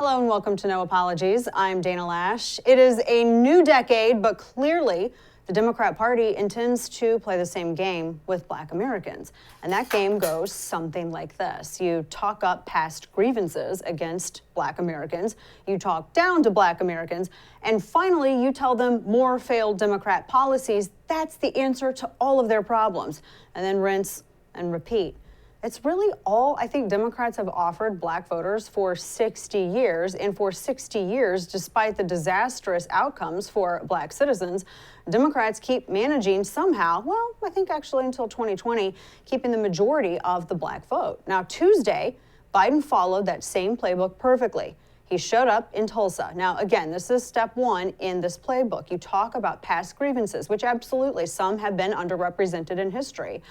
Hello and welcome to No Apologies. I'm Dana Lash. It is a new decade, but clearly the Democrat Party intends to play the same game with Black Americans. And that game goes something like this. You talk up past grievances against Black Americans, you talk down to Black Americans, and finally you tell them more failed Democrat policies. That's the answer to all of their problems. And then rinse and repeat. It's really all I think Democrats have offered Black voters for 60 years. And for 60 years, despite the disastrous outcomes for Black citizens, Democrats keep managing somehow, well, I think actually until 2020, keeping the majority of the Black vote. Now, Tuesday, Biden followed that same playbook perfectly. He showed up in Tulsa. Now, again, this is step one in this playbook. You talk about past grievances, which absolutely some have been underrepresented in history.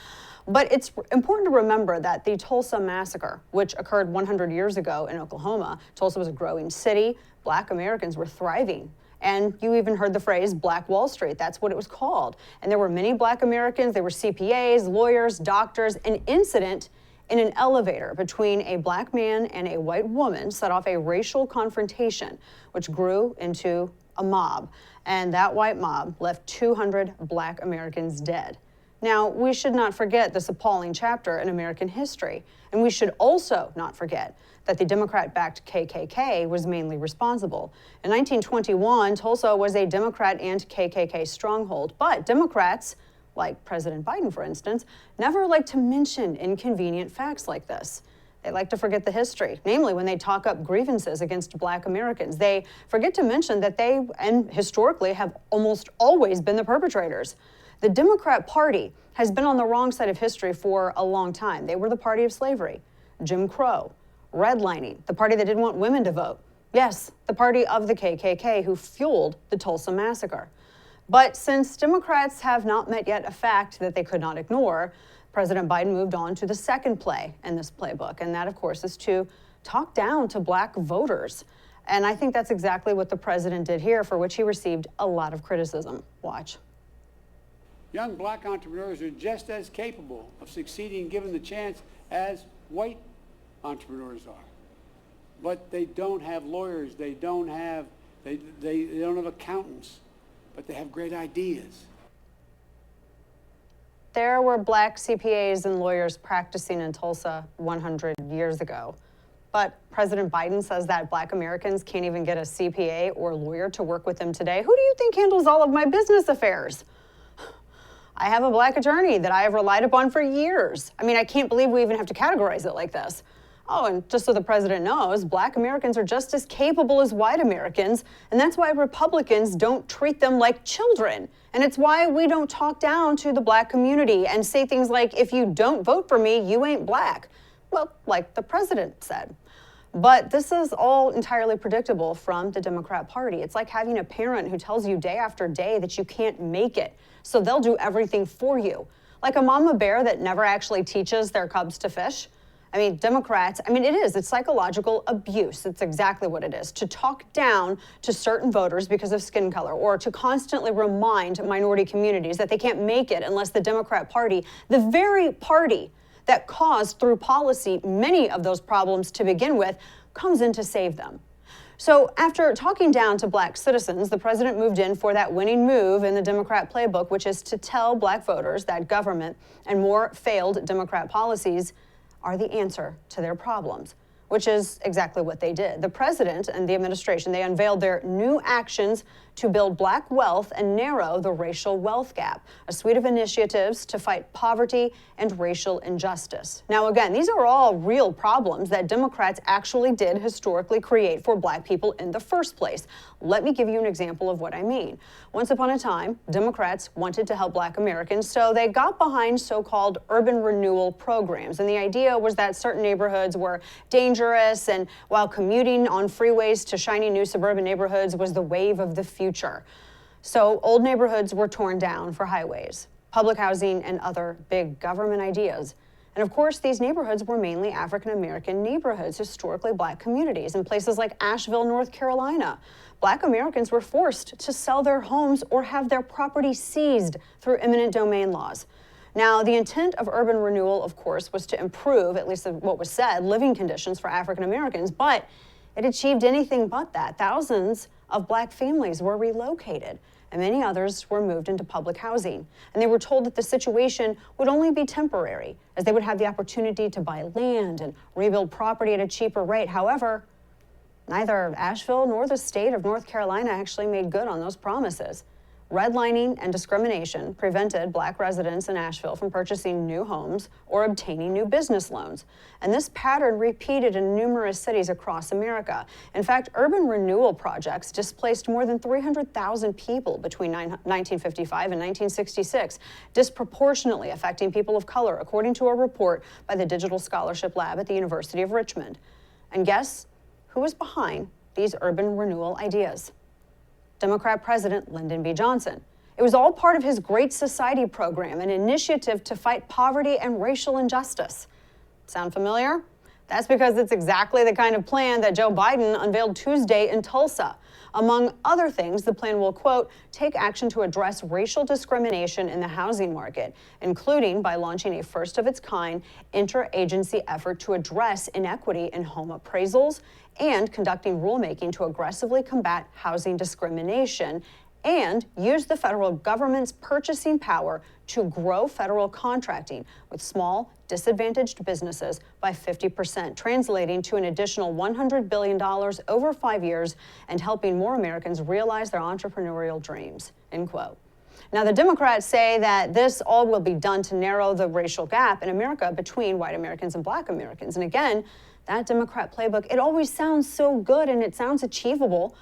But it's important to remember that the Tulsa massacre, which occurred 100 years ago in Oklahoma, Tulsa was a growing city. Black Americans were thriving. And you even heard the phrase Black Wall Street. That's what it was called. And there were many Black Americans. There were CPAs, lawyers, doctors. An incident in an elevator between a Black man and a white woman set off a racial confrontation, which grew into a mob. And that white mob left 200 Black Americans dead. Now, we should not forget this appalling chapter in American history. And we should also not forget that the Democrat-backed KKK was mainly responsible. In 1921, Tulsa was a Democrat and KKK stronghold. But Democrats, like President Biden, for instance, never like to mention inconvenient facts like this. They like to forget the history, namely when they talk up grievances against Black Americans. They forget to mention that they, and historically, have almost always been the perpetrators. The Democrat Party has been on the wrong side of history for a long time. They were the party of slavery, Jim Crow, redlining, the party that didn't want women to vote. Yes, the party of the KKK who fueled the Tulsa massacre. But since Democrats have not met yet a fact that they could not ignore, President Biden moved on to the second play in this playbook. And that, of course, is to talk down to Black voters. And I think that's exactly what the president did here, for which he received a lot of criticism. Watch. Young Black entrepreneurs are just as capable of succeeding given the chance as white entrepreneurs are. But they don't have lawyers, they don't have accountants, but they have great ideas. There were Black CPAs and lawyers practicing in Tulsa 100 years ago. But President Biden says that Black Americans can't even get a CPA or lawyer to work with them today. Who do you think handles all of my business affairs? I have a Black attorney that I have relied upon for years. I mean, I can't believe we even have to categorize it like this. Oh, and just so the president knows, Black Americans are just as capable as white Americans, and that's why Republicans don't treat them like children. And it's why we don't talk down to the Black community and say things like, if you don't vote for me, you ain't Black. Well, like the president said. But this is all entirely predictable from the Democrat Party. It's like having a parent who tells you day after day that you can't make it, so they'll do everything for you. Like a mama bear that never actually teaches their cubs to fish. I mean, Democrats, it's psychological abuse. It's exactly what it is. To talk down to certain voters because of skin color, or to constantly remind minority communities that they can't make it unless the Democrat Party, the very party that caused through policy many of those problems to begin with, comes in to save them. So after talking down to Black citizens, the president moved in for that winning move in the Democrat playbook, which is to tell Black voters that government and more failed Democrat policies are the answer to their problems, which is exactly what they did. The president and the administration, they unveiled their new actions to build Black wealth and narrow the racial wealth gap, a suite of initiatives to fight poverty and racial injustice. Now, again, these are all real problems that Democrats actually did historically create for Black people in the first place. Let me give you an example of what I mean. Once upon a time, Democrats wanted to help Black Americans, so they got behind so-called urban renewal programs. And the idea was that certain neighborhoods were dangerous, and while commuting on freeways to shiny new suburban neighborhoods was the wave of the future. So old neighborhoods were torn down for highways, public housing, and other big government ideas. And of course, these neighborhoods were mainly African-American neighborhoods, historically Black communities. In places like Asheville, North Carolina, Black Americans were forced to sell their homes or have their property seized through eminent domain laws. Now, the intent of urban renewal, of course, was to improve, at least what was said, living conditions for African Americans, but it achieved anything but that. Thousands of black families were relocated, and many others were moved into public housing. And they were told that the situation would only be temporary, as they would have the opportunity to buy land and rebuild property at a cheaper rate. However, neither Asheville nor the state of North Carolina actually made good on those promises. Redlining and discrimination prevented black residents in Asheville from purchasing new homes or obtaining new business loans. And this pattern repeated in numerous cities across America. In fact, urban renewal projects displaced more than 300,000 people between 1955 and 1966, disproportionately affecting people of color, according to a report by the Digital Scholarship Lab at the University of Richmond. And guess who was behind these urban renewal ideas? Democrat President Lyndon B. Johnson. It was all part of his Great Society program, an initiative to fight poverty and racial injustice. Sound familiar? That's because it's exactly the kind of plan that Joe Biden unveiled Tuesday in Tulsa. Among other things, the plan will, quote, take action to address racial discrimination in the housing market, including by launching a first-of-its-kind interagency effort to address inequity in home appraisals and conducting rulemaking to aggressively combat housing discrimination and use the federal government's purchasing power to grow federal contracting with small, disadvantaged businesses by 50%, translating to an additional $100 billion over 5 years and helping more Americans realize their entrepreneurial dreams, end quote. Now, the Democrats say that this all will be done to narrow the racial gap in America between white Americans and black Americans. And again, that Democrat playbook, it always sounds so good and it sounds achievable.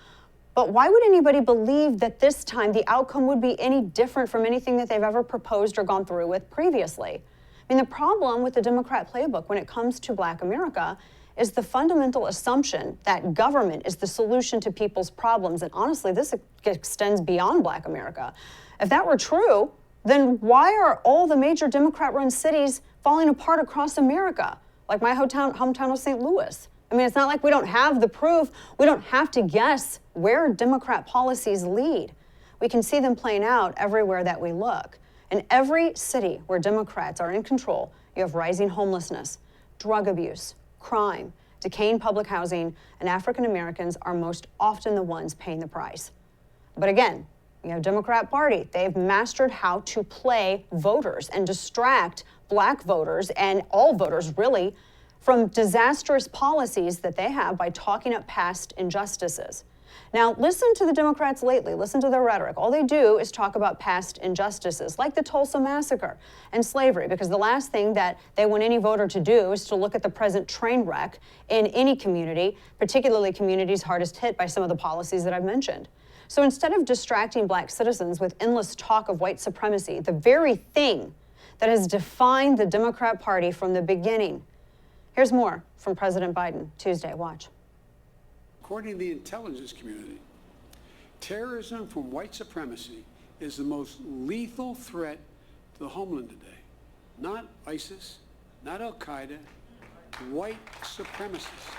But why would anybody believe that this time the outcome would be any different from anything that they've ever proposed or gone through with previously? I mean, the problem with the Democrat playbook when it comes to black America is the fundamental assumption that government is the solution to people's problems. And honestly, this extends beyond black America. If that were true, then why are all the major Democrat-run cities falling apart across America? Like my hometown of St. Louis. I mean, it's not like we don't have the proof. We don't have to guess where Democrat policies lead. We can see them playing out everywhere that we look. In every city where Democrats are in control, you have rising homelessness, drug abuse, crime, decaying public housing, and African Americans are most often the ones paying the price. But again, you have Democrat Party. They've mastered how to play voters and distract black voters and all voters really from disastrous policies that they have by talking up past injustices. Now, listen to the Democrats lately. Listen to their rhetoric. All they do is talk about past injustices, like the Tulsa massacre and slavery, because the last thing that they want any voter to do is to look at the present train wreck in any community, particularly communities hardest hit by some of the policies that I've mentioned. So instead of distracting black citizens with endless talk of white supremacy, the very thing that has defined the Democrat Party from the beginning. Here's more from President Biden Tuesday. Watch. According to the intelligence community, terrorism from white supremacy is the most lethal threat to the homeland today. Not ISIS, not Al-Qaeda, white supremacists.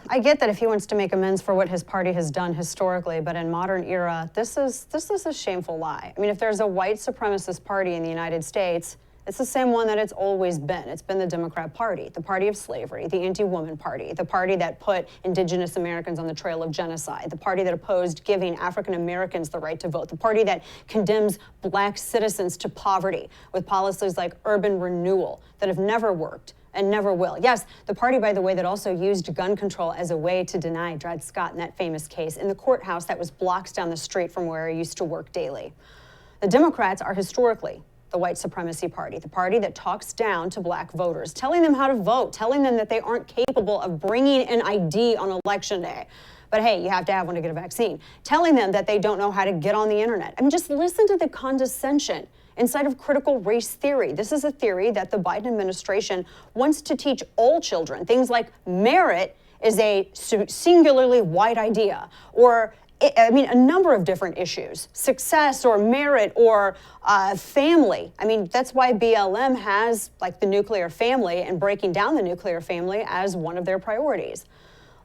I get that if he wants to make amends for what his party has done historically, but in modern era, this is a shameful lie. I mean, if there's a white supremacist party in the United States, it's the same one that it's always been. It's been the Democrat Party, the party of slavery, the anti-woman party, the party that put indigenous Americans on the trail of genocide, the party that opposed giving African Americans the right to vote, the party that condemns black citizens to poverty with policies like urban renewal that have never worked and never will. Yes, the party, by the way, that also used gun control as a way to deny Dred Scott in that famous case in the courthouse that was blocks down the street from where I used to work daily. The Democrats are historically the white supremacy party, the party that talks down to black voters, telling them how to vote, telling them that they aren't capable of bringing an ID on election day. But hey, you have to have one to get a vaccine. Telling them that they don't know how to get on the internet. I mean, just listen to the condescension inside of critical race theory. This is a theory that the Biden administration wants to teach all children. Things like merit is a singularly white idea, or I mean, a number of different issues, success or merit or family. I mean, that's why BLM has like the nuclear family and breaking down the nuclear family as one of their priorities.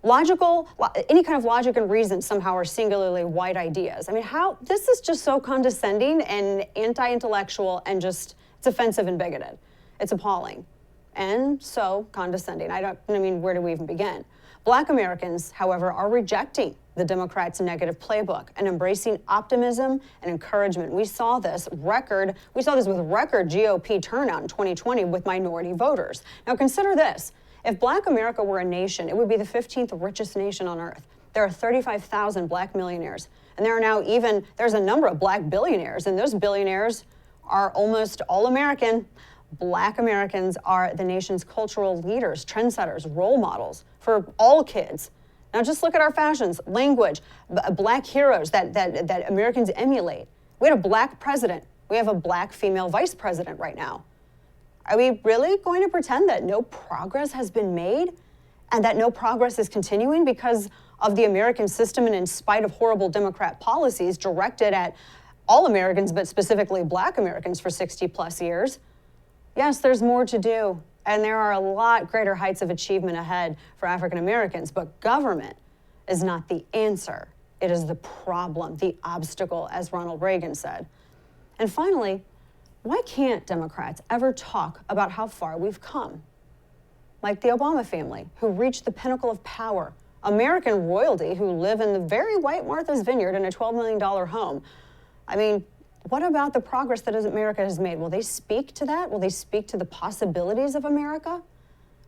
Any kind of logic and reason somehow are singularly white ideas. I mean, this is just so condescending and anti-intellectual and just, it's offensive and bigoted. It's appalling. and so condescending. I mean, where do we even begin? Black Americans, however, are rejecting the Democrats' negative playbook and embracing optimism and encouragement. We saw this with record GOP turnout in 2020 with minority voters. Now consider this. If Black America were a nation, it would be the 15th richest nation on earth. There are 35,000 Black millionaires, and there's a number of Black billionaires, and those billionaires are almost all American. Black Americans are the nation's cultural leaders, trendsetters, role models for all kids. Now just look at our fashions, language, Black heroes that Americans emulate. We had a Black president. We have a Black female vice president right now. Are we really going to pretend that no progress has been made and that no progress is continuing because of the American system and in spite of horrible Democrat policies directed at all Americans, but specifically Black Americans for 60 plus years? Yes, there's more to do, and there are a lot greater heights of achievement ahead for African Americans, but government is not the answer. It is the problem, the obstacle, as Ronald Reagan said. And finally, why can't Democrats ever talk about how far we've come? Like the Obama family, who reached the pinnacle of power, American royalty, who live in the very white Martha's Vineyard in a $12 million home. I mean, what about the progress that America has made? Will they speak to that? Will they speak to the possibilities of America?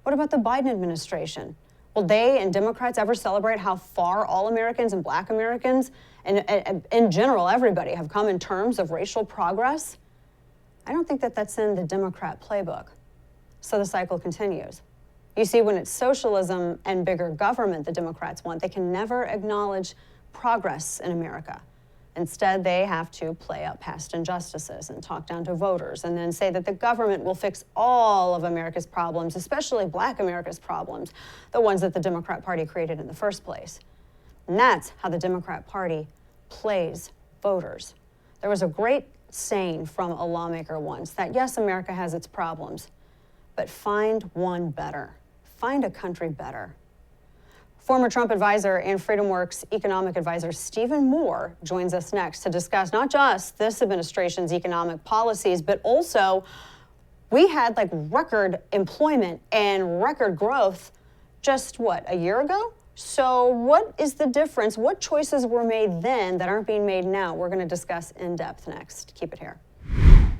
What about the Biden administration? Will they and Democrats ever celebrate how far all Americans and Black Americans, and in general, everybody, have come in terms of racial progress? I don't think that that's in the Democrat playbook. So the cycle continues. You see, when it's socialism and bigger government the Democrats want, they can never acknowledge progress in America. Instead, they have to play up past injustices and talk down to voters and then say that the government will fix all of America's problems, especially Black America's problems, the ones that the Democrat Party created in the first place. And that's how the Democrat Party plays voters. There was a great saying from a lawmaker once that, yes, America has its problems, but find one better. Find a country better. Former Trump advisor and FreedomWorks economic advisor Stephen Moore joins us next to discuss not just this administration's economic policies, but also we had record employment and record growth just a year ago? So what is the difference? What choices were made then that aren't being made now? We're going to discuss in depth next. Keep it here.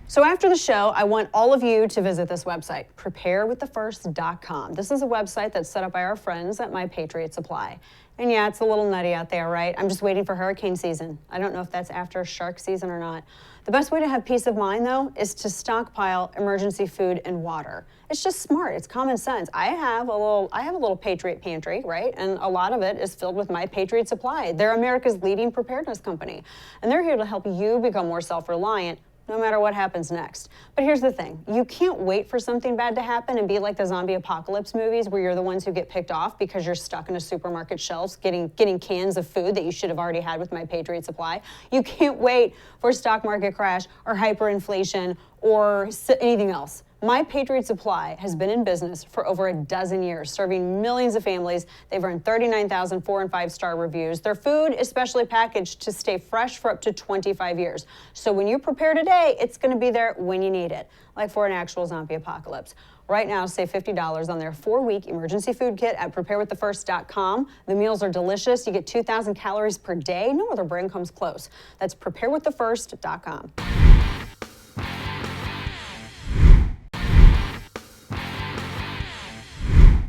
So after the show, I want all of you to visit this website, preparewiththefirst.com. This is a website that's set up by our friends at My Patriot Supply. And yeah, it's a little nutty out there, right? I'm just waiting for hurricane season. I don't know if that's after shark season or not. The best way to have peace of mind, though, is to stockpile emergency food and water. It's just smart. It's common sense. I have a little Patriot pantry, right? And a lot of it is filled with My Patriot Supply. They're America's leading preparedness company. And they're here to help you become more self-reliant no matter what happens next. But here's the thing. You can't wait for something bad to happen and be like the zombie apocalypse movies where you're the ones who get picked off because you're stuck in a supermarket shelves getting cans of food that you should have already had with My Patriot Supply. You can't wait for a stock market crash or hyperinflation or anything else. My Patriot Supply has been in business for over a dozen years, serving millions of families. They've earned 39,000 4- and 5-star reviews. Their food is specially packaged to stay fresh for up to 25 years. So when you prepare today, it's going to be there when you need it, like for an actual zombie apocalypse. Right now, save $50 on their 4-week emergency food kit at preparewiththefirst.com. The meals are delicious. You get 2,000 calories per day. No other brand comes close. That's preparewiththefirst.com.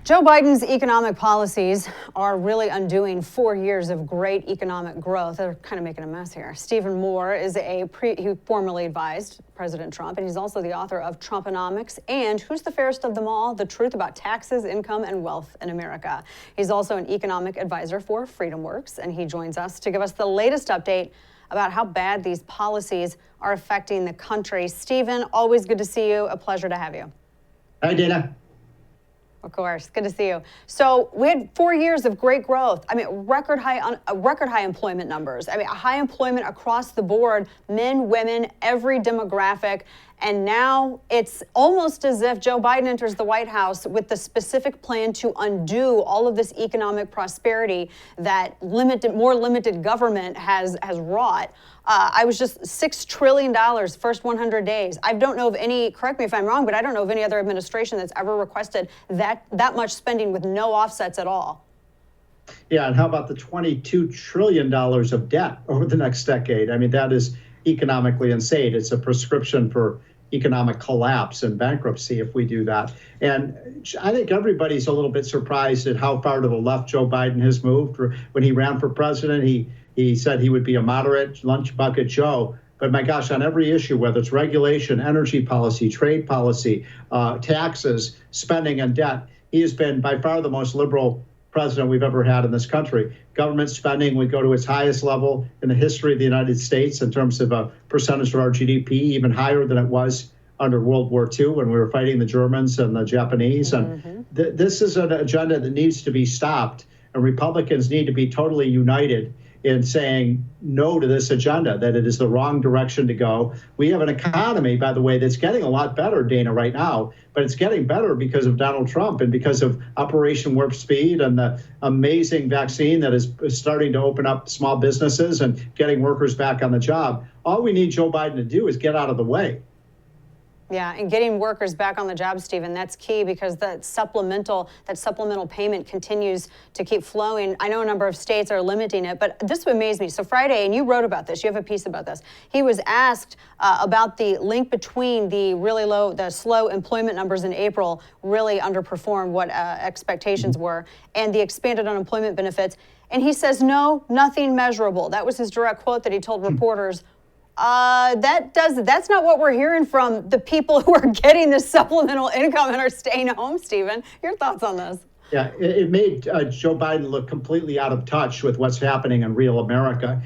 Joe Biden's economic policies are really undoing 4 years of great economic growth. They're kind of making a mess here. Stephen Moore is he formerly advised President Trump, and he's also the author of Trumponomics and Who's the Fairest of Them All? The Truth About Taxes, Income, and Wealth in America. He's also an economic advisor for FreedomWorks, and he joins us to give us the latest update about how bad these policies are affecting the country. Stephen, always good to see you. A pleasure to have you. Hi, Dana. Of course, good to see you. So we had 4 years of great growth. I mean, record high employment numbers. I mean, high employment across the board, men, women, every demographic. And now it's almost as if Joe Biden enters the White House with the specific plan to undo all of this economic prosperity that more limited government has wrought. I was just $6 trillion first 100 days. I don't know of any, correct me if I'm wrong, but I don't know of any other administration that's ever requested that much spending with no offsets at all. Yeah, and how about the $22 trillion of debt over the next decade? I mean, that is economically insane. It's a prescription for economic collapse and bankruptcy if we do that. And I think everybody's a little bit surprised at how far to the left Joe Biden has moved. When he ran for president, he said he would be a moderate lunch bucket Joe. But my gosh, on every issue, whether it's regulation, energy policy, trade policy, taxes, spending, and debt, he has been by far the most liberal president we've ever had in this country. Government spending would go to its highest level in the history of the United States in terms of a percentage of our GDP, even higher than it was under World War II when we were fighting the Germans and the Japanese. And this is an agenda that needs to be stopped, and Republicans need to be totally united in saying no to this agenda, that it is the wrong direction to go. We have an economy, by the way, that's getting a lot better, Dana, right now, but it's getting better because of Donald Trump and because of Operation Warp Speed and the amazing vaccine that is starting to open up small businesses and getting workers back on the job. All we need Joe Biden to do is get out of the way. Yeah, and getting workers back on the job, Stephen, that's key because that supplemental payment continues to keep flowing. I know a number of states are limiting it, but this would amaze me. So Friday, and you wrote about this, you have a piece about this. He was asked about the link between the slow employment numbers in April really underperformed what expectations were, and the expanded unemployment benefits. And he says, no, nothing measurable. That was his direct quote that he told reporters. That's not what we're hearing from the people who are getting this supplemental income and are staying home, Stephen. Your thoughts on this? Yeah, it made Joe Biden look completely out of touch with what's happening in real America.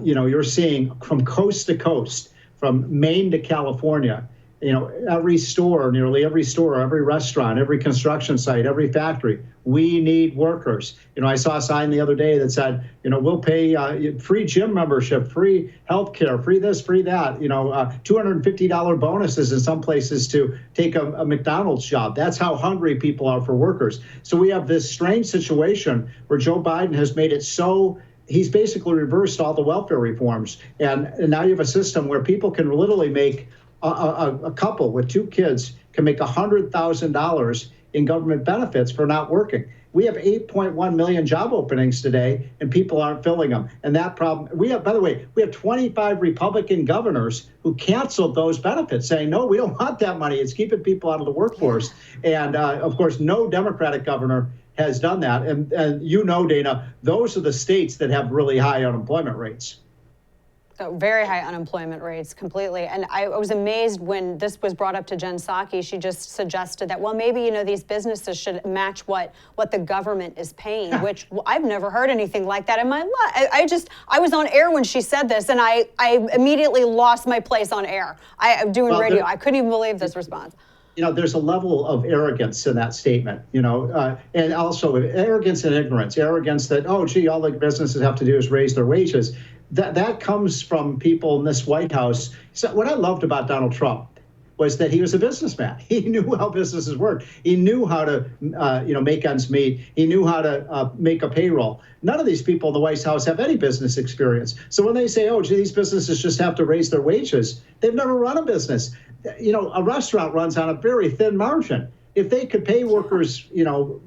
You're seeing from coast to coast, from Maine to California, nearly every store, every restaurant, every construction site, every factory, we need workers. I saw a sign the other day that said, we'll pay free gym membership, free health care, free this, free that, $250 bonuses in some places to take a McDonald's job. That's how hungry people are for workers. So we have this strange situation where Joe Biden has made it so he's basically reversed all the welfare reforms. And now you have a system where people can literally make a couple with two kids can make $100,000 in government benefits for not working. We have 8.1 million job openings today, and people aren't filling them. And that problem, we have 25 Republican governors who canceled those benefits, saying, no, we don't want that money. It's keeping people out of the workforce. Yeah. And of course, no Democratic governor has done that. And Dana, those are the states that have really high unemployment rates. So very high unemployment rates, completely. And I was amazed when this was brought up to Jen Psaki. She just suggested that, well, maybe, these businesses should match what the government is paying, which I've never heard anything like that in my life. I was on air when she said this, and I immediately lost my place on air. I'm doing radio. I couldn't even believe this response. There's a level of arrogance in that statement, and also arrogance and ignorance. Arrogance that, all the businesses have to do is raise their wages. That comes from people in this White House. So what I loved about Donald Trump was that he was a businessman. He knew how businesses work. He knew how to, make ends meet. He knew how to make a payroll. None of these people in the White House have any business experience. So when they say, these businesses just have to raise their wages, they've never run a business. A restaurant runs on a very thin margin. If they could pay workers,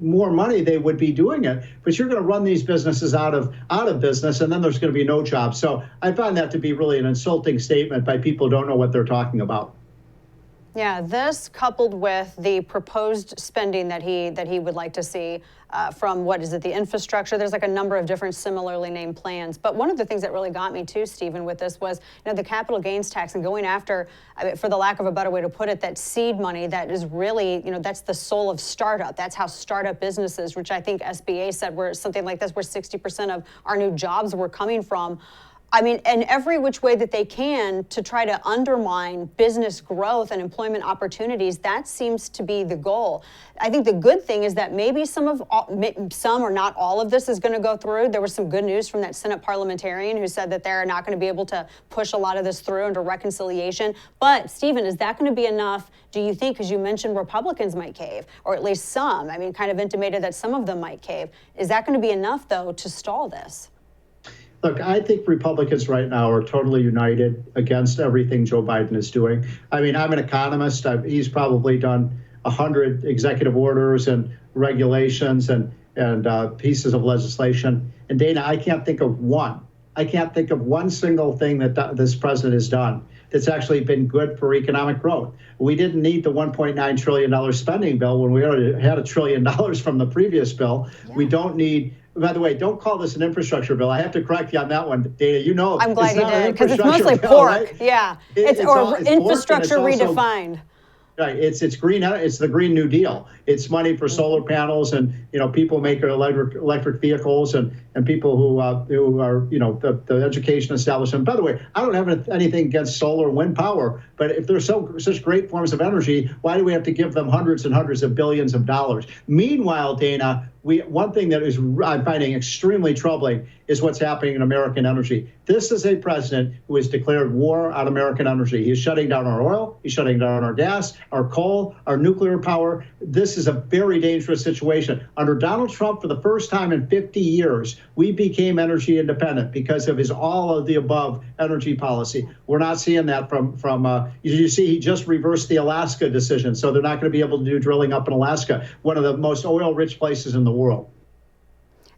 more money, they would be doing it. But you're going to run these businesses out of business, and then there's going to be no jobs. So I find that to be really an insulting statement by people who don't know what they're talking about. Yeah, this coupled with the proposed spending that he would like to see from, the infrastructure. There's like a number of different similarly named plans. But one of the things that really got me too, Stephen, with this was, the capital gains tax and going after, for the lack of a better way to put it, that seed money that is really, that's the soul of startup. That's how startup businesses, which I think SBA said were something like this, where 60% of our new jobs were coming from. I mean, in every which way that they can to try to undermine business growth and employment opportunities. That seems to be the goal. I think the good thing is that maybe some or not all of this is going to go through. There was some good news from that Senate parliamentarian who said that they're not going to be able to push a lot of this through into reconciliation. But Stephen, is that going to be enough, do you think? Because you mentioned Republicans might cave, or at least some. I mean, kind of intimated that some of them might cave. Is that going to be enough, though, to stall this? Look, I think Republicans right now are totally united against everything Joe Biden is doing. I mean, I'm an economist. He's probably done 100 executive orders and regulations and pieces of legislation. And Dana, I can't think of one. I can't think of one single thing that this president has done that's actually been good for economic growth. We didn't need the $1.9 trillion spending bill when we already had $1 trillion from the previous bill. Yeah. We don't need. By the way, don't call this an infrastructure bill. I have to correct you on that one, Dana. You know, I'm glad you did, because it's mostly bill, pork. Right? Yeah, it's infrastructure redefined. Right, it's green. It's the Green New Deal. It's money for solar panels, and people make electric vehicles, and people who are the education establishment. By the way, I don't have anything against solar and wind power, but if they're such great forms of energy, why do we have to give them hundreds and hundreds of billions of dollars? Meanwhile, Dana, one thing that I'm finding extremely troubling is what's happening in American energy. This is a president who has declared war on American energy. He's shutting down our oil. He's shutting down our gas, our coal, our nuclear power. This is a very dangerous situation. Under Donald Trump, for the first time in 50 years, we became energy independent because of his all of the above energy policy. We're not seeing that from you see, he just reversed the Alaska decision. So they're not going to be able to do drilling up in Alaska, one of the most oil-rich places in the world.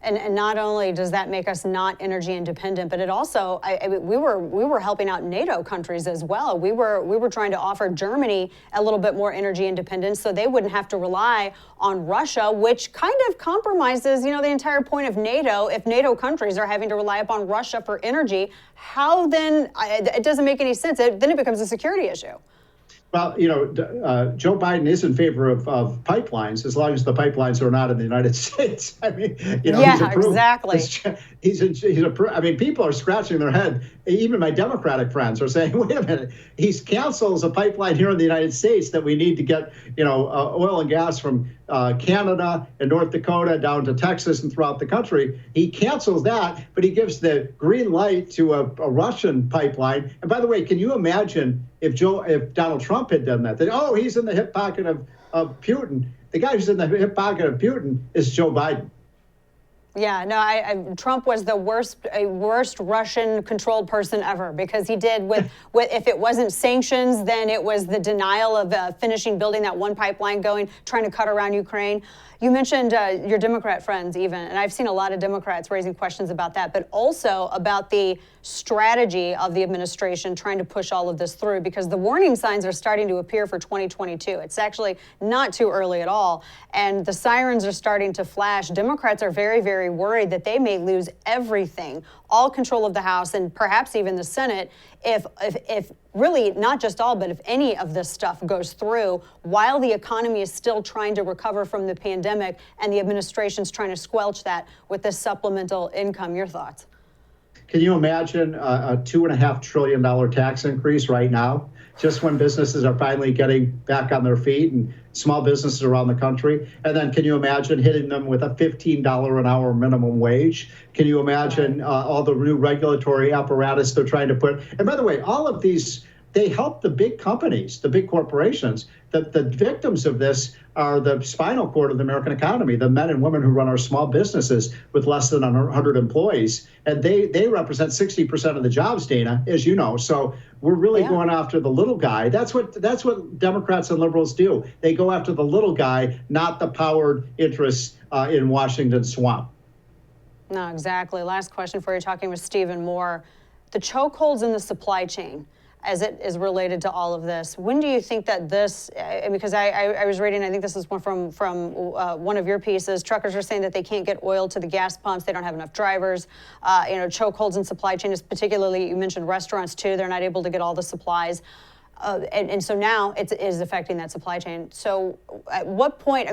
And not only does that make us not energy independent, but it also, we were helping out NATO countries as well. We were trying to offer Germany a little bit more energy independence so they wouldn't have to rely on Russia, which kind of compromises, the entire point of NATO. If NATO countries are having to rely upon Russia for energy, how then? It doesn't make any sense. Then it becomes a security issue. Well, Joe Biden is in favor of pipelines as long as the pipelines are not in the United States. I mean, yeah, exactly. I mean, people are scratching their head. Even my Democratic friends are saying, "Wait a minute, he cancels a pipeline here in the United States that we need to get, oil and gas from Canada and North Dakota down to Texas and throughout the country. He cancels that, but he gives the green light to a Russian pipeline. And by the way, can you imagine if Donald Trump had done that? He's in the hip pocket of Putin. The guy who's in the hip pocket of Putin is Joe Biden. Yeah, no, Trump was the worst Russian-controlled person ever, because he did with if it wasn't sanctions, then it was the denial of finishing building that one pipeline trying to cut around Ukraine. You mentioned your Democrat friends even, and I've seen a lot of Democrats raising questions about that, but also about the strategy of the administration trying to push all of this through, because the warning signs are starting to appear for 2022. It's actually not too early at all, and the sirens are starting to flash. Democrats are very, very worried that they may lose everything, all control of the House and perhaps even the Senate, if really not just all, but if any of this stuff goes through while the economy is still trying to recover from the pandemic and the administration's trying to squelch that with this supplemental income. Your thoughts? Can you imagine a $2.5 trillion tax increase right now, just when businesses are finally getting back on their feet, and small businesses around the country? And then can you imagine hitting them with a $15 an hour minimum wage? Can you imagine all the new regulatory apparatus they're trying to put? And by the way, all of these, they help the big companies, the big corporations. The victims of this are the spinal cord of the American economy, the men and women who run our small businesses with less than 100 employees. And they represent 60% of the jobs, Dana, as you know. So we're really going after the little guy. That's what Democrats and liberals do. They go after the little guy, not the powered interests in Washington swamp. No, exactly. Last question for you, talking with Stephen Moore. The chokeholds in the supply chain, as it is related to all of this. When do you think that this, because I was reading, I think this is one from one of your pieces, truckers are saying that they can't get oil to the gas pumps, they don't have enough drivers, chokeholds in supply chain is particularly, you mentioned restaurants too, they're not able to get all the supplies. And so now it is affecting that supply chain. So at what point,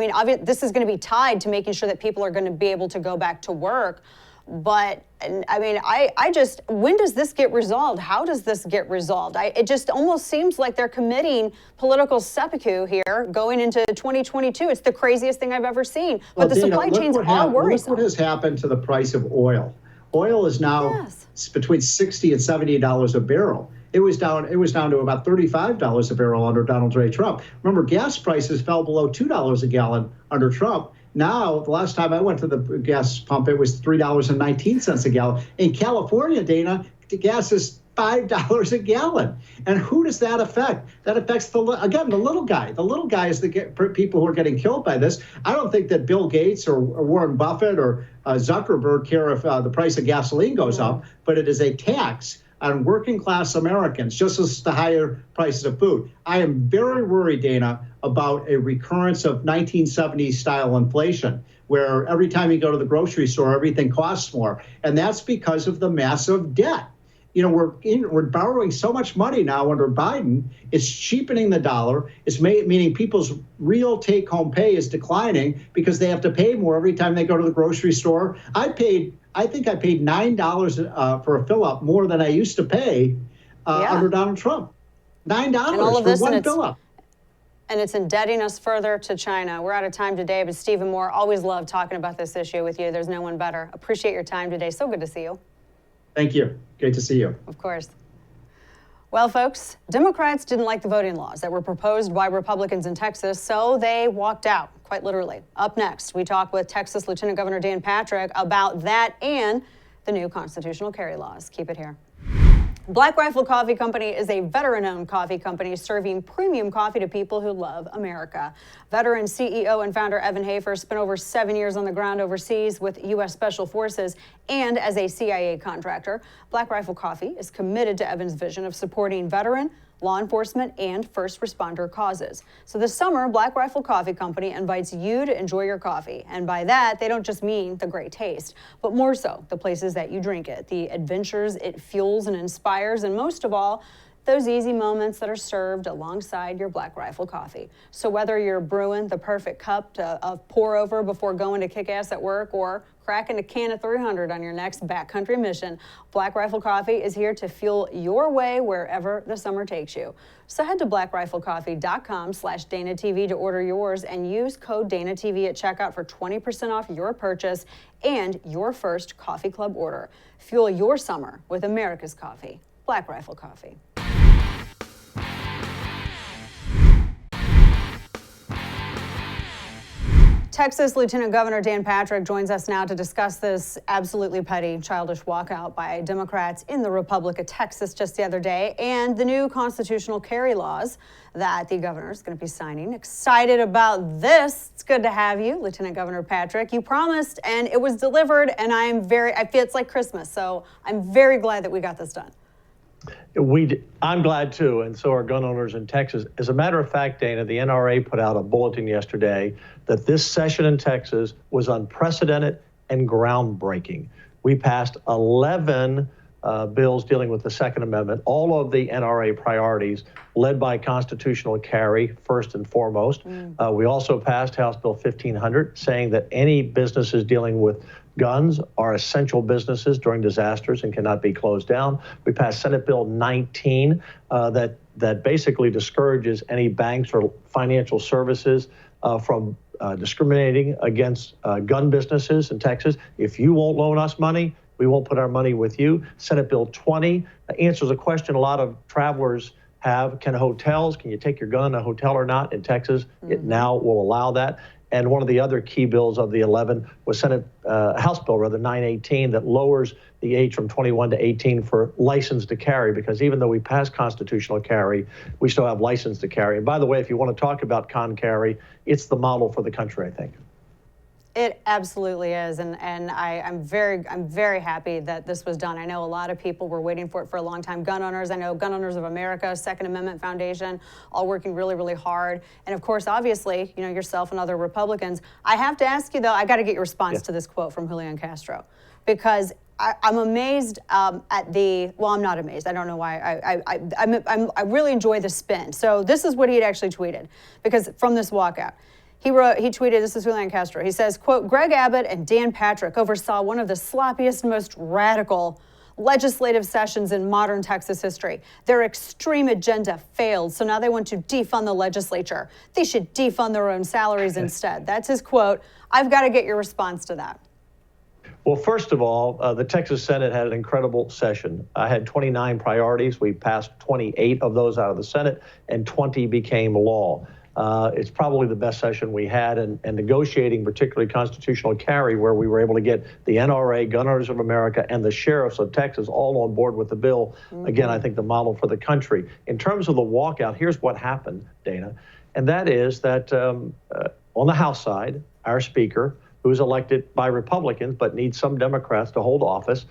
this is going to be tied to making sure that people are going to be able to go back to work. But I mean, I just, when does this get resolved? How does this get resolved? It just almost seems like they're committing political seppuku here going into 2022. It's the craziest thing I've ever seen. But the Dana, supply chains are worrisome. Look what has happened to the price of oil. Oil is now between $60 and $70 a barrel. It was down to about $35 a barrel under Donald J. Trump. Remember, gas prices fell below $2 a gallon under Trump. Now, the last time I went to the gas pump, it was $3.19 a gallon. In California, Dana, the gas is $5 a gallon. And who does that affect? That affects, the little guy. The little guy is the people who are getting killed by this. I don't think that Bill Gates or Warren Buffett or Zuckerberg care if the price of gasoline goes up, but it is a tax on working class Americans, just as the higher prices of food. I am very worried, Dana, about a recurrence of 1970s style inflation, where every time you go to the grocery store, everything costs more. And that's because of the massive debt. You know, we're borrowing so much money now under Biden. It's cheapening the dollar. It's meaning people's real take-home pay is declining because they have to pay more every time they go to the grocery store. I think I paid $9 for a fill-up more than I used to pay under Donald Trump. $9 for one fill-up. And it's indebting us further to China. We're out of time today, but Stephen Moore, always love talking about this issue with you. There's no one better. Appreciate your time today. So good to see you. Thank you. Great to see you. Of course. Well, folks, Democrats didn't like the voting laws that were proposed by Republicans in Texas, so they walked out, quite literally. Up next, we talk with Texas Lieutenant Governor Dan Patrick about that and the new constitutional carry laws. Keep it here. Black Rifle Coffee Company is a veteran-owned coffee company serving premium coffee to people who love America. Veteran CEO and founder Evan Hafer spent over 7 years on the ground overseas with U.S. Special Forces and as a CIA contractor. Black Rifle Coffee is committed to Evan's vision of supporting veteran, law enforcement, and first responder causes. So this summer, Black Rifle Coffee Company invites you to enjoy your coffee. And by that, they don't just mean the great taste, but more so the places that you drink it, the adventures it fuels and inspires, and most of all, those easy moments that are served alongside your Black Rifle coffee. So whether you're brewing the perfect cup to pour over before going to kick ass at work or cracking a can of 300 on your next backcountry mission, Black Rifle Coffee is here to fuel your way wherever the summer takes you. So head to blackriflecoffee.com/DanaTV to order yours and use code DanaTV at checkout for 20% off your purchase and your first coffee club order. Fuel your summer with America's coffee, Black Rifle Coffee. Texas Lieutenant Governor Dan Patrick joins us now to discuss this absolutely petty, childish walkout by Democrats in the Republic of Texas just the other day and the new constitutional carry laws that the governor is going to be signing. Excited about this. It's good to have you, Lieutenant Governor Patrick. You promised and it was delivered, and I feel it's like Christmas, so I'm very glad that we got this done. I'm glad too, and so are gun owners in Texas. As a matter of fact, Dana, the NRA put out a bulletin yesterday that this session in Texas was unprecedented and groundbreaking. We passed 11 bills dealing with the Second Amendment, all of the NRA priorities, led by constitutional carry first and foremost. We also passed House Bill 1500, saying that any businesses dealing with guns are essential businesses during disasters and cannot be closed down. We passed Senate Bill 19 that basically discourages any banks or financial services from discriminating against gun businesses in Texas. If you won't loan us money, we won't put our money with you. Senate Bill 20 answers a question a lot of travelers have. Can you take your gun in a hotel or not in Texas? It now will allow that. And one of the other key bills of the 11 was House Bill 918 that lowers the age from 21 to 18 for license to carry, because even though we passed constitutional carry, we still have license to carry. And by the way, if you want to talk about con carry, it's the model for the country, I think. It absolutely is, and I'm very happy that this was done. I know a lot of people were waiting for it for a long time. Gun owners, I know Gun Owners of America, Second Amendment Foundation, all working really, really hard. And of course, obviously, you know, yourself and other Republicans. I have to ask you though, I got to get your response to this quote from Julian Castro, because I'm amazed at the. Well, I'm not amazed. I don't know why. I really enjoy the spin. So this is what he had actually tweeted, because from this walkout. He tweeted, this is Julian Castro. He says, quote, Greg Abbott and Dan Patrick oversaw one of the sloppiest, most radical legislative sessions in modern Texas history. Their extreme agenda failed, so now they want to defund the legislature. They should defund their own salaries instead. That's his quote. I've got to get your response to that. Well, first of all, the Texas Senate had an incredible session. I had 29 priorities. We passed 28 of those out of the Senate, and 20 became law. It's probably the best session we had, and negotiating, particularly constitutional carry, where we were able to get the NRA, Gun Owners of America, and the sheriffs of Texas all on board with the bill. Again, I think the model for the country. In terms of the walkout, here's what happened, Dana, and that is that on the House side, our Speaker, who's elected by Republicans but needs some Democrats to hold office,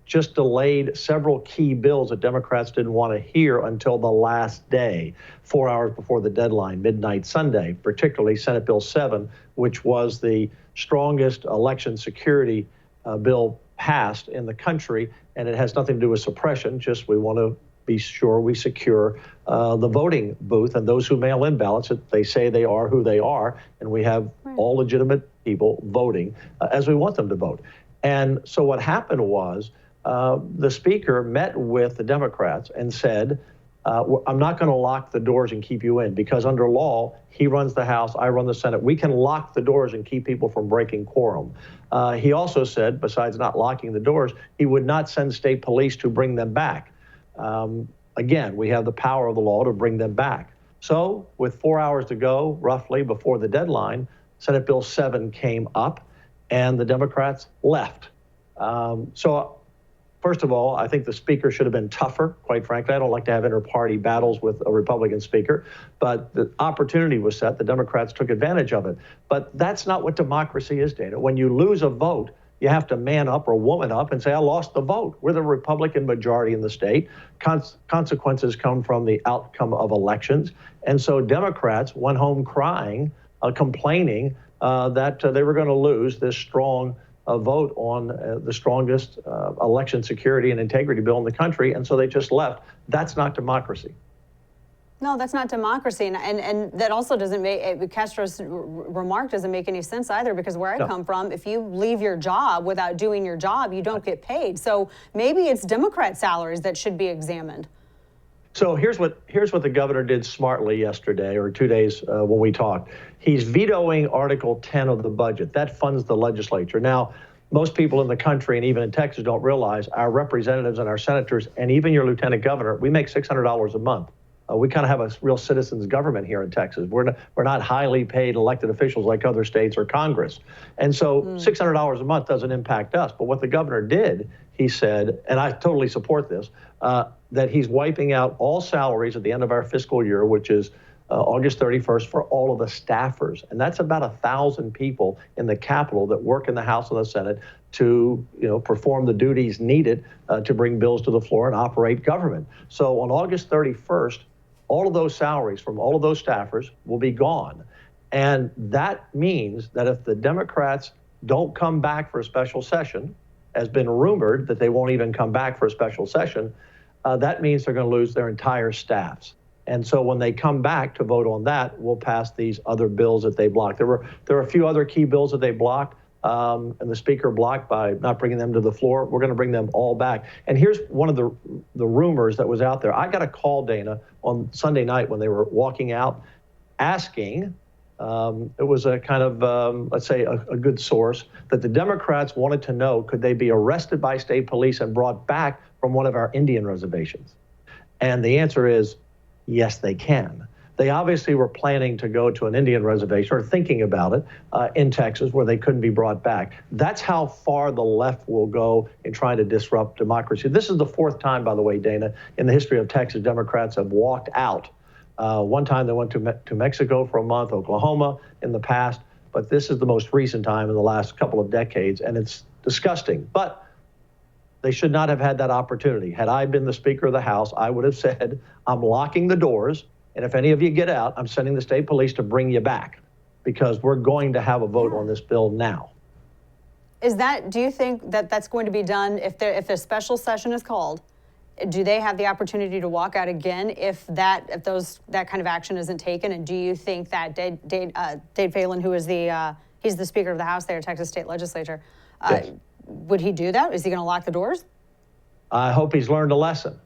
just delayed several key bills that Democrats didn't want to hear until the last day, 4 hours before the deadline, midnight Sunday, particularly Senate Bill 7, which was the strongest election security bill passed in the country. And it has nothing to do with suppression, just we want to be sure we secure the voting booth and those who mail in ballots, that they say they are who they are, and we have all legitimate people voting as we want them to vote. And so what happened was the Speaker met with the Democrats and said, I'm not going to lock the doors and keep you in, because under law, he runs the House, I run the Senate. We can lock the doors and keep people from breaking quorum. He also said, besides not locking the doors, he would not send state police to bring them back. Again, we have the power of the law to bring them back. So with 4 hours to go, roughly, before the deadline, Senate Bill 7 came up, and the Democrats left. So first of all, I think the Speaker should have been tougher, quite frankly. I don't like to have inter-party battles with a Republican Speaker, but the opportunity was set. The Democrats took advantage of it. But that's not what democracy is, Dana. When you lose a vote, you have to man up or woman up and say, I lost the vote. We're the Republican majority in the state. Consequences come from the outcome of elections. And so Democrats went home crying, complaining that they were going to lose this strong vote on the strongest election security and integrity bill in the country, and so they just left. That's not democracy. No, that's not democracy, and that also doesn't make, Castro's remark doesn't make any sense either, because where I come from, if you leave your job without doing your job, you don't get paid. So maybe it's Democrat salaries that should be examined. So here's what the governor did smartly yesterday, or 2 days when we talked. He's vetoing Article 10 of the budget. That funds the legislature. Now, most people in the country and even in Texas don't realize our representatives and our senators and even your lieutenant governor, we make $600 a month. We kind of have a real citizens government here in Texas. We're not highly paid elected officials like other states or Congress. And so $600 a month doesn't impact us. But what the governor did, he said, and I totally support this, that he's wiping out all salaries at the end of our fiscal year, which is August 31st, for all of the staffers. And that's about 1,000 people in the Capitol that work in the House and the Senate to perform the duties needed to bring bills to the floor and operate government. So on August 31st, all of those salaries from all of those staffers will be gone. And that means that if the Democrats don't come back for a special session, has been rumored that they won't even come back for a special session, that means they're going to lose their entire staffs. And so when they come back to vote on that, we'll pass these other bills that they blocked. There were a few other key bills that they blocked, and the Speaker blocked by not bringing them to the floor. We're going to bring them all back. And here's one of the rumors that was out there. I got a call, Dana, on Sunday night when they were walking out, asking, it was a kind of, let's say, a good source, that the Democrats wanted to know, could they be arrested by state police and brought back from one of our Indian reservations? And the answer is, yes, they can. They obviously were planning to go to an Indian reservation, or thinking about it, in Texas, where they couldn't be brought back. That's how far the left will go in trying to disrupt democracy. This is the fourth time, by the way, Dana, in the history of Texas, Democrats have walked out. One time they went to Mexico for a month, Oklahoma in the past, but this is the most recent time in the last couple of decades, and it's disgusting. But they should not have had that opportunity. Had I been the Speaker of the House, I would have said, I'm locking the doors, and if any of you get out, I'm sending the state police to bring you back, because we're going to have a vote on this bill now. Do you think that that's going to be done if the special session is called? do they have the opportunity to walk out again if that kind of action isn't taken? And do you think that Dade Phelan, who is he's the Speaker of the House there, Texas State Legislature, Yes. would he do that? Is he going to lock the doors? I hope he's learned a lesson.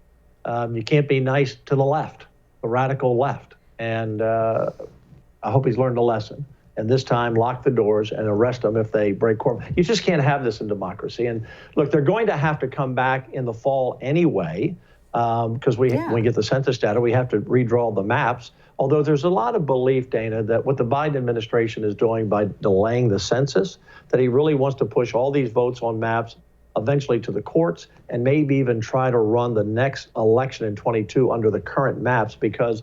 You can't be nice to the left, the radical left. And I hope he's learned a lesson. And this time, lock the doors and arrest them if they break quorum. You just can't have this in democracy. And look, they're going to have to come back in the fall anyway, because when we get the census data, we have to redraw the maps. Although there's a lot of belief, Dana, that what the Biden administration is doing by delaying the census, that he really wants to push all these votes on maps eventually to the courts, and maybe even try to run the next election in 22 under the current maps, because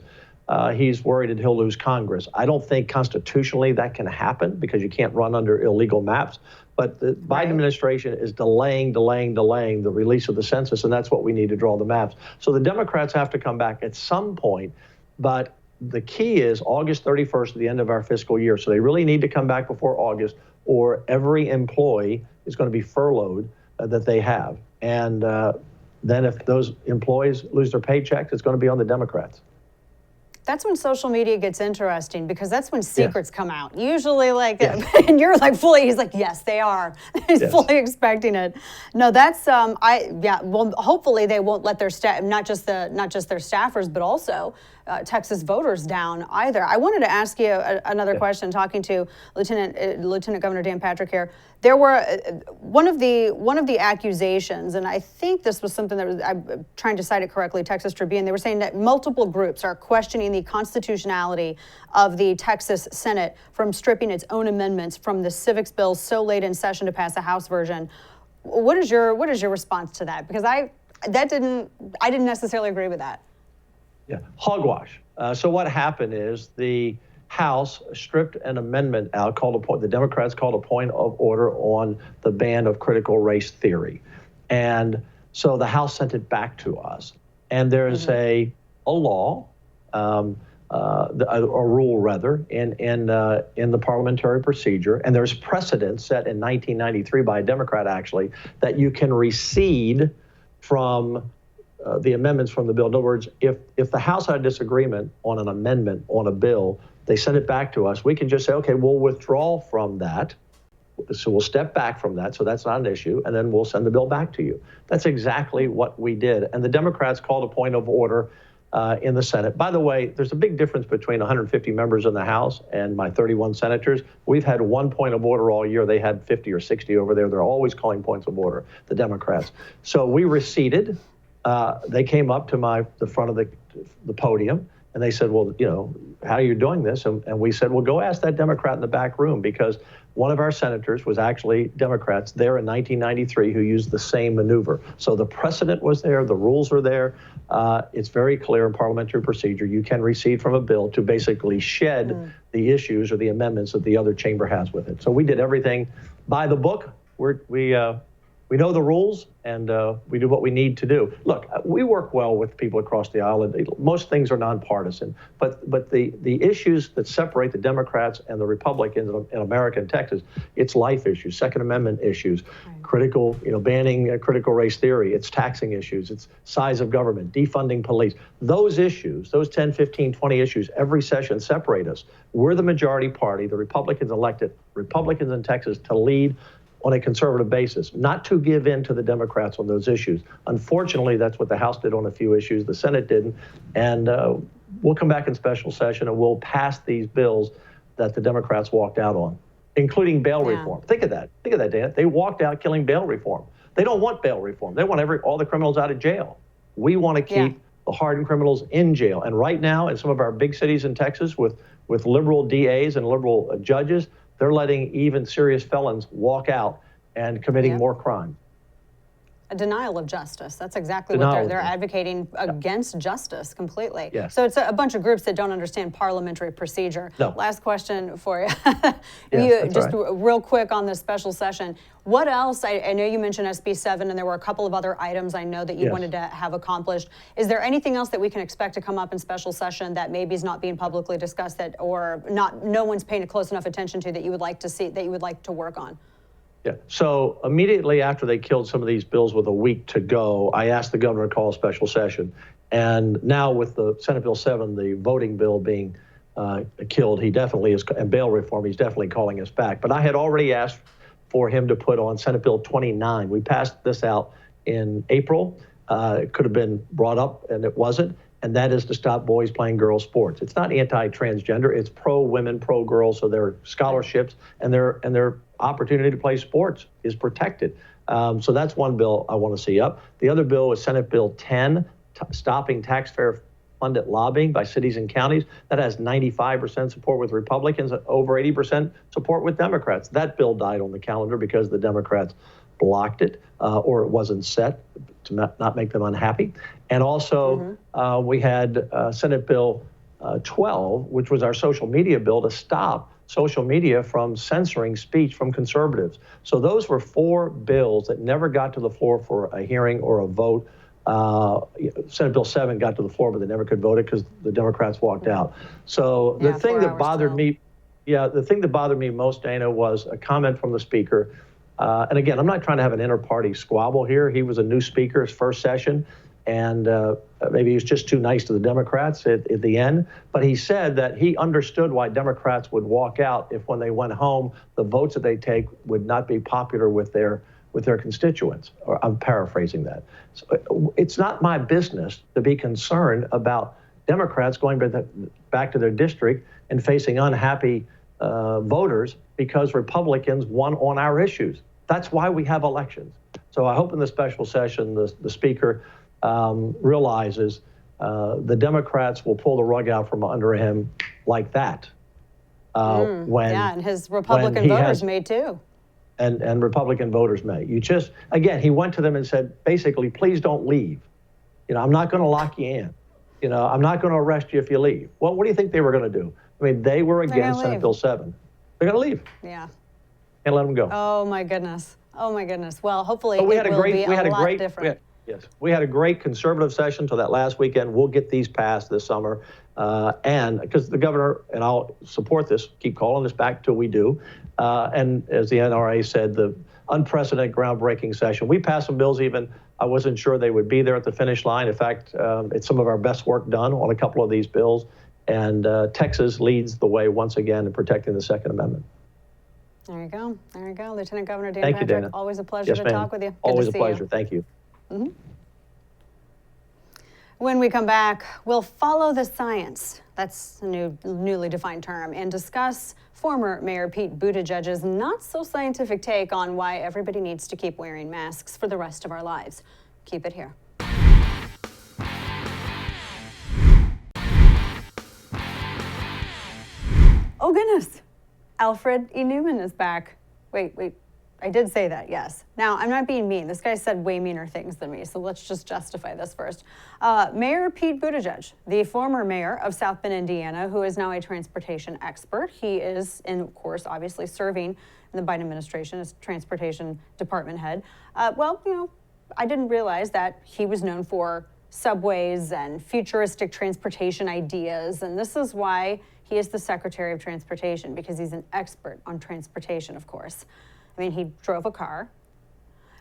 he's worried that he'll lose Congress. I don't think constitutionally that can happen, because you can't run under illegal maps. But the Biden administration is delaying the release of the census, and that's what we need to draw the maps. So the Democrats have to come back at some point, but the key is August 31st, the end of our fiscal year. So they really need to come back before August, or every employee is going to be furloughed that they have. And then if those employees lose their paychecks, it's going to be on the Democrats. That's when social media gets interesting, because that's when secrets come out. Usually, and you're like he's like, yes, they are. He's fully expecting it. No, that's well, hopefully they won't let their staff, not just their staffers, but also Texas voters down either. I wanted to ask you another question. Talking to Lieutenant Governor Dan Patrick here, there were one of the accusations, and I think this was something that was, I'm trying to cite it correctly, Texas Tribune. They were saying that multiple groups are questioning the constitutionality of the Texas Senate from stripping its own amendments from the civics bill so late in session to pass a House version. What is your response to that? Because I didn't necessarily agree with that. Yeah, hogwash. So what happened is the House stripped an amendment out, the Democrats called a point of order on the ban of critical race theory. And so the House sent it back to us. And there's a law, a rule rather, in the parliamentary procedure, and there's precedent set in 1993 by a Democrat actually, that you can recede from the amendments from the bill. In other words, if the House had a disagreement on an amendment on a bill, they send it back to us, we can just say, okay, we'll withdraw from that. So we'll step back from that, so that's not an issue, and then we'll send the bill back to you. That's exactly what we did. And the Democrats called a point of order in the Senate. By the way, there's a big difference between 150 members in the House and my 31 senators. We've had one point of order all year. They had 50 or 60 over there. They're always calling points of order, the Democrats. So we receded. They came up to the front of the podium, and they said, well, how are you doing this? And we said, well, go ask that Democrat in the back room, because one of our senators was actually Democrats there in 1993 who used the same maneuver. So the precedent was there, the rules are there. It's very clear in parliamentary procedure. You can recede from a bill to basically shed the issues or the amendments that the other chamber has with it. So we did everything by the book. We know the rules, and we do what we need to do. Look, we work well with people across the aisle, and most things are nonpartisan. But the issues that separate the Democrats and the Republicans in America and Texas, it's life issues, Second Amendment issues, critical, banning critical race theory, it's taxing issues, it's size of government, defunding police. Those issues, those 10, 15, 20 issues, every session separate us. We're the majority party. The Republicans elected Republicans in Texas to lead on a conservative basis, not to give in to the Democrats on those issues. Unfortunately, that's what the House did on a few issues, the Senate didn't. And we'll come back in special session and we'll pass these bills that the Democrats walked out on, including bail reform. Think of that, Dana. They walked out killing bail reform. They don't want bail reform. They want all the criminals out of jail. We want to keep the hardened criminals in jail. And right now, in some of our big cities in Texas with liberal DAs and liberal judges, they're letting even serious felons walk out and committing more crime. A denial of justice. That's exactly what they're advocating against justice completely. Yes. So it's a bunch of groups that don't understand parliamentary procedure. No. Last question for you. Yes, just real quick on this special session. What else? I know you mentioned SB 7, and there were a couple of other items I know that you wanted to have accomplished. Is there anything else that we can expect to come up in special session that maybe is not being publicly discussed, no one's paying close enough attention to, that you would like to see, that you would like to work on? Yeah. So immediately after they killed some of these bills with a week to go, I asked the governor to call a special session. And now with the Senate Bill 7, the voting bill being killed, he definitely is, and bail reform, he's definitely calling us back. But I had already asked for him to put on Senate Bill 29. We passed this out in April. It could have been brought up, and it wasn't. And that is to stop boys playing girls' sports. It's not anti-transgender. It's pro-women, pro-girls, so their scholarships and their opportunity to play sports is protected. So that's one bill I want to see up. The other bill is Senate Bill 10, stopping taxpayer-funded lobbying by cities and counties. That has 95% support with Republicans, over 80% support with Democrats. That bill died on the calendar because the Democrats blocked it, or it wasn't set to not make them unhappy. And also, we had Senate Bill 12, which was our social media bill to stop social media from censoring speech from conservatives. So those were 4 bills that never got to the floor for a hearing or a vote. Senate Bill 7 got to the floor, but they never could vote it because the Democrats walked out. So the thing that bothered me, the thing that bothered me most, Dana, was a comment from the speaker. And again, I'm not trying to have an inter-party squabble here. He was a new speaker, his first session, and maybe he was just too nice to the Democrats at the end. But he said that he understood why Democrats would walk out if, when they went home, the votes that they take would not be popular with their constituents. Or I'm paraphrasing that. So it's not my business to be concerned about Democrats going back to their district and facing unhappy voters because Republicans won on our issues. That's why we have elections. So I hope in the special session the speaker realizes the Democrats will pull the rug out from under him like that. And his Republican voters may too. And Republican voters may. Again, he went to them and said, basically, please don't leave. I'm not going to lock you in. I'm not going to arrest you if you leave. Well, what do you think they were going to do? I mean, they were against Senate Bill 7. They're going to leave. Yeah. And let them go. Oh my goodness. Oh my goodness. Well, hopefully we it will be a lot different. We had a great conservative session till that last weekend. We'll get these passed this summer. And because the governor, and I'll support this, keep calling this back till we do. And as the NRA said, the unprecedented groundbreaking session. We passed some bills even I wasn't sure they would be there at the finish line. In fact, it's some of our best work done on a couple of these bills. And Texas leads the way once again in protecting the Second Amendment. There you go. There you go. Lieutenant Governor Dan Thank Patrick, you, Dana. always a pleasure to talk with you. Good Always to a see pleasure. You. Thank you. When we come back, we'll follow the science. That's a newly defined term, and discuss former Mayor Pete Buttigieg's not so scientific take on why everybody needs to keep wearing masks for the rest of our lives. Keep it here. Oh goodness, Alfred E. Newman is back. Wait, I did say that, yes. Now, I'm not being mean. This guy said way meaner things than me, so let's just justify this first. Mayor Pete Buttigieg, the former mayor of South Bend, Indiana, who is now a transportation expert. He is, and of course, obviously serving in the Biden administration as transportation department head. Well, you know, I didn't realize that he was known for subways and futuristic transportation ideas, and this is why he is the Secretary of Transportation, because he's an expert on transportation, of course. I mean, he drove a car.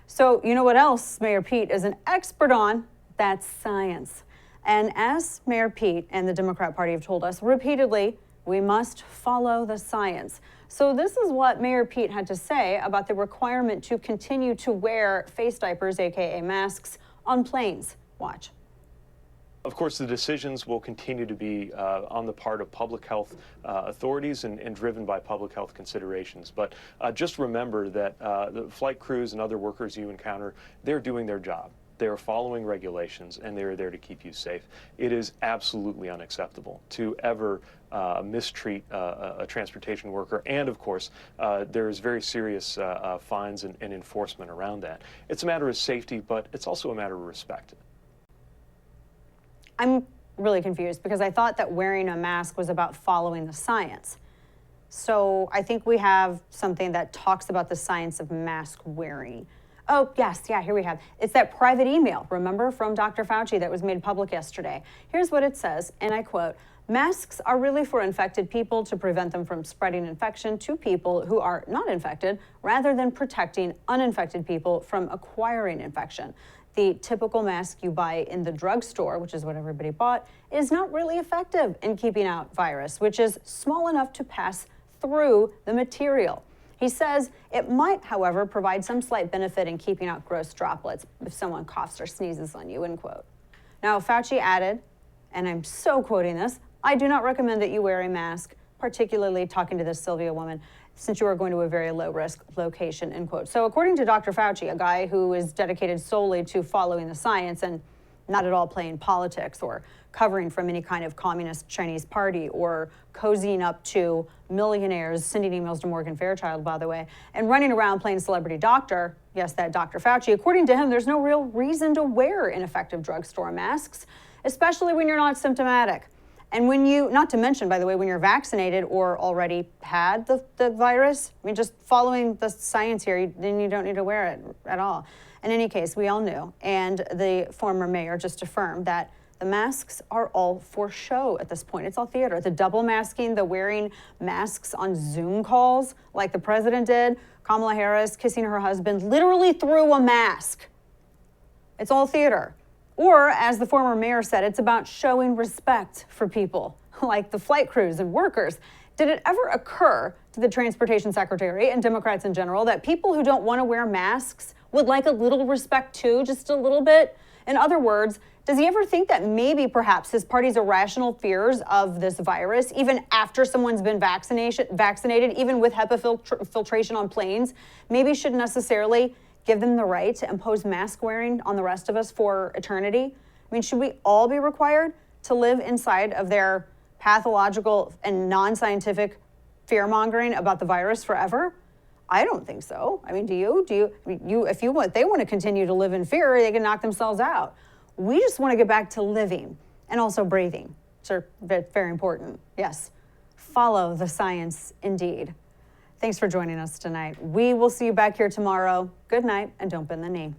So you know what else Mayor Pete is an expert on? That's science. And as Mayor Pete and the Democrat Party have told us repeatedly, we must follow the science. So this is what Mayor Pete had to say about the requirement to continue to wear face diapers, AKA masks, on planes. Watch. Of course, the decisions will continue to be on the part of public health authorities and driven by public health considerations. But just remember that the flight crews and other workers you encounter, they're doing their job. They're following regulations, and they're there to keep you safe. It is absolutely unacceptable to ever mistreat a transportation worker. And of course, there's very serious fines and enforcement around that. It's a matter of safety, but it's also a matter of respect. I'm really confused because I thought that wearing a mask was about following the science. So I think we have something that talks about the science of mask wearing. Oh, yes, yeah, here we have. It's that private email, remember, from Dr. Fauci that was made public yesterday. Here's what it says, and I quote, Masks are really for infected people to prevent them from spreading infection to people who are not infected, rather than protecting uninfected people from acquiring infection. The typical mask you buy in the drugstore, which is what everybody bought, is not really effective in keeping out virus, which is small enough to pass through the material. He says it might, however, provide some slight benefit in keeping out gross droplets if someone coughs or sneezes on you, end quote. Now, Fauci added, and I'm so quoting this, "I do not recommend that you wear a mask," particularly talking to this Sylvia woman, "since you are going to a very low risk location," end quote. So according to Dr. Fauci, a guy who is dedicated solely to following the science and not at all playing politics or covering from any kind of communist Chinese party or cozying up to millionaires, sending emails to Morgan Fairchild, by the way, and running around playing celebrity doctor, yes, that Dr. Fauci, according to him, there's no real reason to wear ineffective drugstore masks, especially when you're not symptomatic. And when you, not to mention, by the way, when you're vaccinated or already had the virus, I mean, just following the science here, then you don't need to wear it at all. In any case, we all knew, and the former mayor just affirmed that the masks are all for show at this point. It's all theater. The double masking, the wearing masks on Zoom calls like the president did, Kamala Harris kissing her husband literally through a mask. It's all theater. Or, as the former mayor said, it's about showing respect for people like the flight crews and workers. Did it ever occur to the transportation secretary and Democrats in general that people who don't want to wear masks would like a little respect too, just a little bit? In other words, does he ever think that maybe perhaps his party's irrational fears of this virus, even after someone's been vaccinated, even with HEPA filtration on planes, maybe should necessarily give them the right to impose mask wearing on the rest of us for eternity? I mean, should we all be required to live inside of their pathological and non-scientific fear-mongering about the virus forever? I don't think so. I mean, do you? If they want to continue to live in fear, they can knock themselves out. We just want to get back to living and also breathing, which are very important. Yes, follow the science indeed. Thanks for joining us tonight. We will see you back here tomorrow. Good night, and don't bend the knee.